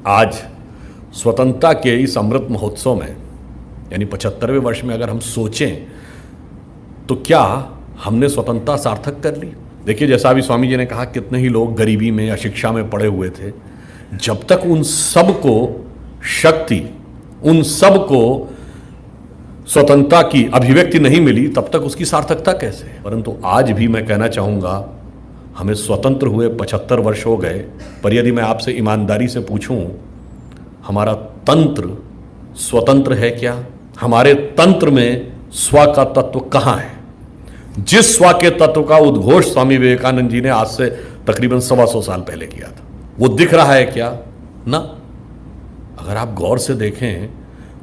आज स्वतंत्रता के इस अमृत महोत्सव में यानी 75वें वर्ष में अगर हम सोचें तो क्या हमने स्वतंत्रता सार्थक कर ली? देखिए, जैसा अभी स्वामी जी ने कहा, कितने ही लोग गरीबी में, अशिक्षा में पड़े हुए थे। जब तक उन सब को शक्ति, उन सब को स्वतंत्रता की अभिव्यक्ति नहीं मिली, तब तक उसकी सार्थकता कैसे? परंतु आज भी मैं कहना चाहूँगा, हमें स्वतंत्र हुए 75 वर्ष हो गए, पर यदि मैं आपसे ईमानदारी से पूछूं, हमारा तंत्र स्वतंत्र है क्या? हमारे तंत्र में स्व का तत्व कहाँ है? जिस स्व के तत्व का उद्घोष स्वामी विवेकानंद जी ने आज से तकरीबन 125 साल पहले किया था, वो दिख रहा है क्या? ना। अगर आप गौर से देखें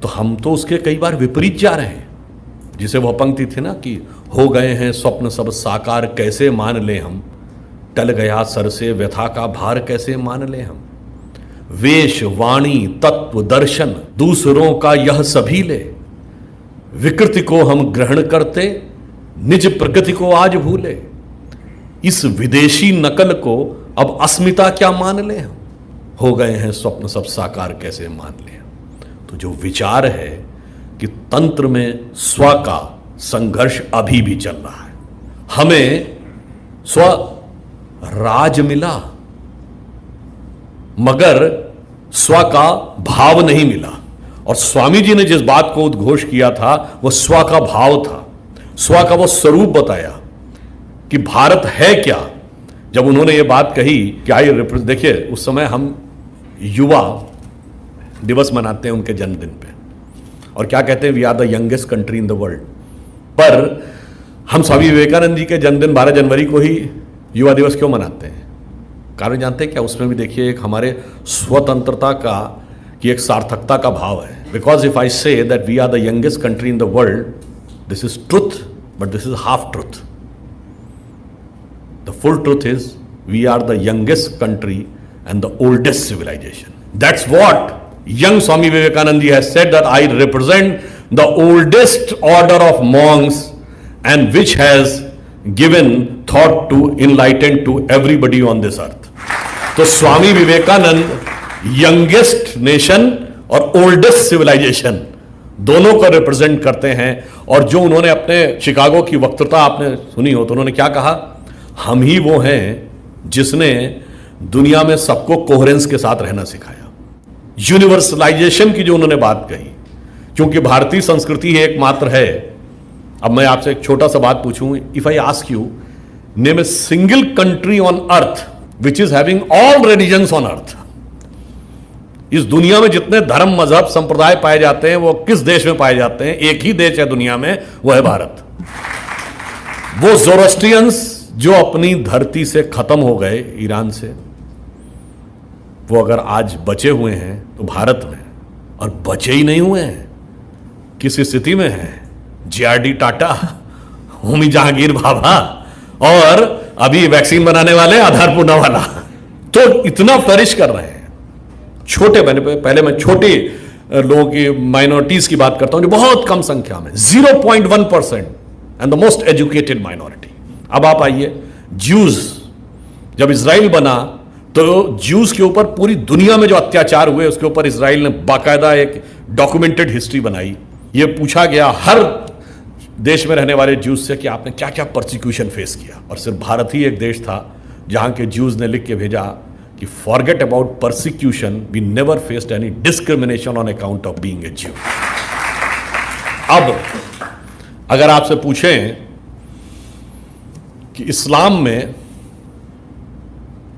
तो हम तो उसके कई बार विपरीत जा रहे हैं। जिसे वह पंक्ति थी ना कि हो गए हैं स्वप्न सब साकार, कैसे मान ले हम, टल गया सर से व्यथा का भार, कैसे मान ले हम। वेश वाणी तत्व दर्शन दूसरों का यह सभी ले, विकृति को हम ग्रहण करते, निज प्रकृति को आज भूले। इस विदेशी नकल को अब अस्मिता क्या मान ले हम, हो गए हैं स्वप्न सब साकार, कैसे मान ले हम। तो जो विचार है कि तंत्र में स्व का संघर्ष अभी भी चल रहा है। हमें स्व राज मिला मगर स्व का भाव नहीं मिला, और स्वामी जी ने जिस बात को उद्घोष किया था वह स्व का भाव था, स्व का वो स्वरूप बताया कि भारत है क्या। जब उन्होंने ये बात कही कि आई रिप्रेजेंट, देखिए उस समय हम युवा दिवस मनाते हैं उनके जन्मदिन पे, और क्या कहते हैं, we are the youngest country in the world. पर हम स्वामी विवेकानंद जी के जन्मदिन 12 जनवरी को ही युवा दिवस क्यों मनाते हैं? कारण जानते हैं क्या? उसमें भी देखिए एक हमारे स्वतंत्रता का की एक सार्थकता का भाव है। Because if I say that we are the youngest country in the world, this is truth, but this is half truth. The full truth is we are the youngest country and the oldest civilization. That's what young Swami Vivekananda ji has said, that I represent the oldest order of monks and which has given thought to enlighten to everybody on this earth. तो Swami Vivekananda youngest nation और oldest civilization दोनों को represent करते हैं। और जो उन्होंने अपने शिकागो की वक्तृता आपने सुनी हो तो उन्होंने क्या कहा, हम ही वो हैं जिसने दुनिया में सबको कोहेरेंस के साथ रहना सिखाया। यूनिवर्सलाइजेशन की जो उन्होंने बात कही, क्योंकि भारतीय संस्कृति ही एकमात्र है। अब मैं आपसे एक छोटा सा बात पूछूं, if I ask you name a single country on earth which is having all religions on earth. इस दुनिया में जितने धर्म मजहब संप्रदाय पाए जाते हैं वो किस देश में पाए जाते हैं? एक ही देश है दुनिया में, वो है भारत। वो ज़ोरोस्ट्रियंस जो अपनी धरती से खत्म हो गए ईरान से, वो अगर आज बचे हुए हैं तो भारत में, और बचे ही नहीं हुए हैं किस स्थिति में हैं? JRD टाटा, होमी जहांगीर भाभा, और अभी वैक्सीन बनाने वाले आधार पूनावाला, तो इतना फ्लरिश कर रहे हैं। छोटे पहले मैं छोटे लोगों की, माइनॉरिटीज की बात करता हूं, जो बहुत कम संख्या में 0.1% and the most educated minority. अब आप आइए, ज्यूज, जब इजराइल बना तो ज्यूज के ऊपर पूरी दुनिया में जो अत्याचार हुए उसके ऊपर इजराइल ने बाकायदा एक डॉक्यूमेंटेड हिस्ट्री बनाई। ये पूछा गया हर देश में रहने वाले ज्यूज से कि आपने क्या क्या परसिक्यूशन फेस किया, और सिर्फ भारत ही एक देश था जहां के ज्यूज ने लिख के भेजा कि forget about persecution, we never faced any discrimination on account of being a Jew. अब अगर आपसे पूछें कि इस्लाम में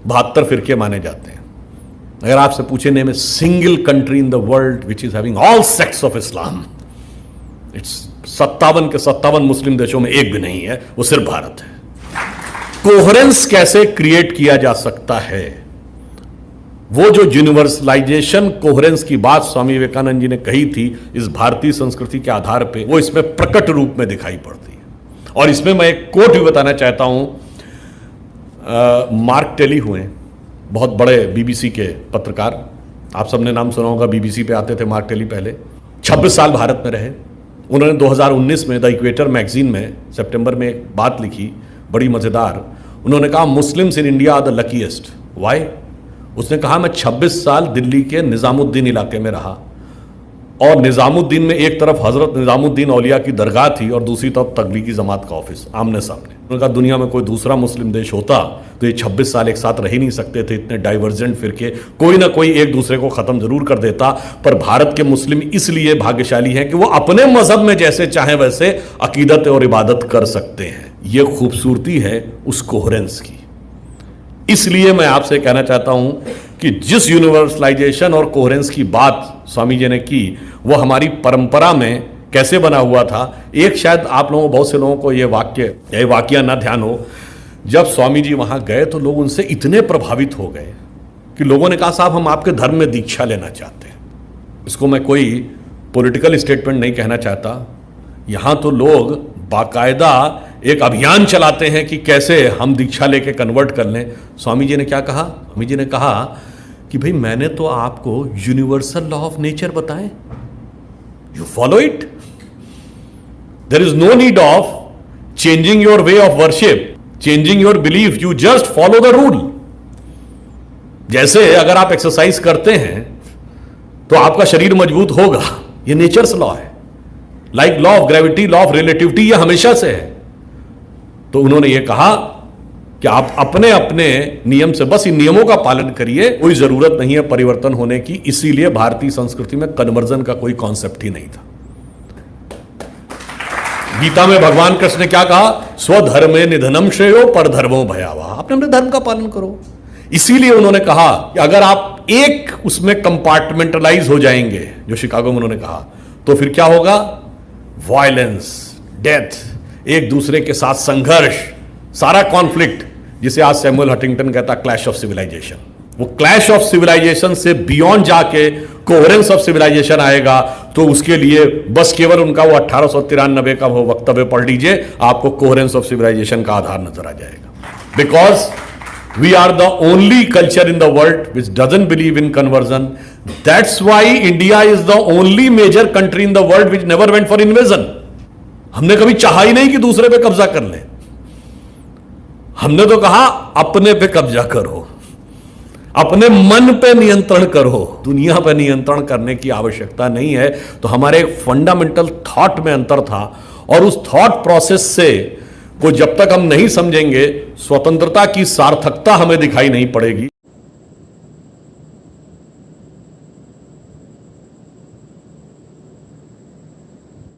72 फिरके माने जाते हैं, अगर आपसे पूछे name a single country in the world which is having all sects of Islam, it's 57 के 57 मुस्लिम देशों में एक भी नहीं है, वो सिर्फ भारत है। कोहेरेंस कैसे क्रिएट किया जा सकता है? वो जो यूनिवर्सलाइजेशन कोहेरेंस की बात स्वामी विवेकानंद जी ने कही थी इस भारतीय संस्कृति के आधार पे, वो इसमें प्रकट रूप में दिखाई पड़ती है। और इसमें मैं एक कोट भी बताना चाहता हूं। मार्क टेली हुए, बहुत बड़े बीबीसी के पत्रकार, आप सबने नाम सुना होगा, बीबीसी पे आते थे मार्क टेली पहले। 26 साल भारत में रहे। उन्होंने 2019 में द इक्वेटर मैगजीन में सितंबर में एक बात लिखी, बड़ी मज़ेदार। उन्होंने कहा Muslims in India are the luckiest. Why? उसने कहा मैं 26 साल दिल्ली के निजामुद्दीन इलाके में रहा और निजामुद्दीन में एक तरफ हजरत निजामुद्दीन औलिया की दरगाह थी और दूसरी तरफ तबलीगी जमात का ऑफिस आमने सामने। उन्होंने कहा दुनिया में कोई दूसरा मुस्लिम देश होता तो ये 26 साल एक साथ रह ही नहीं सकते थे, इतने डाइवर्जेंट फिरके, कोई ना कोई एक दूसरे को खत्म जरूर कर देता। पर भारत के मुस्लिम इसलिए भाग्यशाली हैं कि वो अपने मजहब में जैसे चाहें वैसे अकीदत और इबादत कर सकते हैं। ये खूबसूरती है उस कोहेरेंस की। इसलिए मैं आपसे कहना चाहता हूं कि जिस यूनिवर्सलाइजेशन और कोहेरेंस की बात स्वामी जी ने की वो हमारी परंपरा में कैसे बना हुआ था। एक शायद आप लोगों, बहुत से लोगों को ये वाकया ना ध्यान हो, जब स्वामी जी वहां गए तो लोग उनसे इतने प्रभावित हो गए कि लोगों ने कहा साहब हम आपके धर्म में दीक्षा लेना चाहते हैं। इसको मैं कोई पॉलिटिकल स्टेटमेंट नहीं कहना चाहता, यहां तो लोग बाकायदा एक अभियान चलाते हैं कि कैसे हम दीक्षा लेके कन्वर्ट कर लें। स्वामी जी ने क्या कहा? स्वामी जी ने कहा कि भाई मैंने तो आपको यूनिवर्सल लॉ ऑफ नेचर बताएं, you follow it, there is no need of changing your way of worship, changing your belief, you just follow the rule. जैसे अगर आप एक्सरसाइज करते हैं तो आपका शरीर मजबूत होगा, ये नेचर्स लॉ है। Like law of gravity, law of relativity, ये हमेशा से है। तो उन्होंने ये कहा कि आप अपने अपने नियम से बस इन नियमों का पालन करिए, कोई जरूरत नहीं है परिवर्तन होने की। इसीलिए भारतीय संस्कृति में कन्वर्जन का कोई कॉन्सेप्ट ही नहीं था। गीता में भगवान कृष्ण ने क्या कहा? स्वधर्मे निधनम श्रेयो परधर्मो भयावह, अपने अपने धर्म का पालन करो। इसीलिए उन्होंने कहा कि अगर आप एक उसमें कंपार्टमेंटलाइज हो जाएंगे, जो शिकागो में उन्होंने कहा, तो फिर क्या होगा? वायलेंस, डेथ, एक दूसरे के साथ संघर्ष, सारा कॉन्फ्लिक्ट, जिसे आज सैमुअल हंटिंगटन कहता क्लैश ऑफ सिविलाइजेशन। वो क्लैश ऑफ सिविलाइजेशन से बियॉन्ड जाके कोहेरेंस ऑफ सिविलाइजेशन आएगा। तो उसके लिए बस केवल उनका वो 1893 का वो वक्तव्य पढ़ लीजिए, आपको कोहेरेंस ऑफ सिविलाइजेशन का आधार नजर आ जाएगा। Because we are the only culture in the world which doesn't believe in conversion. That's why India is the only major country in the world which never went for invasion. हमने कभी चाहा ही नहीं कि दूसरे पे कब्जा कर ले। हमने तो कहा अपने पे कब्जा करो, अपने मन पे नियंत्रण करो, दुनिया पे नियंत्रण करने की आवश्यकता नहीं है। तो हमारे एक फंडामेंटल थॉट में अंतर था और उस थॉट प्रोसेस से को जब तक हम नहीं समझेंगे, स्वतंत्रता की सार्थकता हमें दिखाई नहीं पड़ेगी।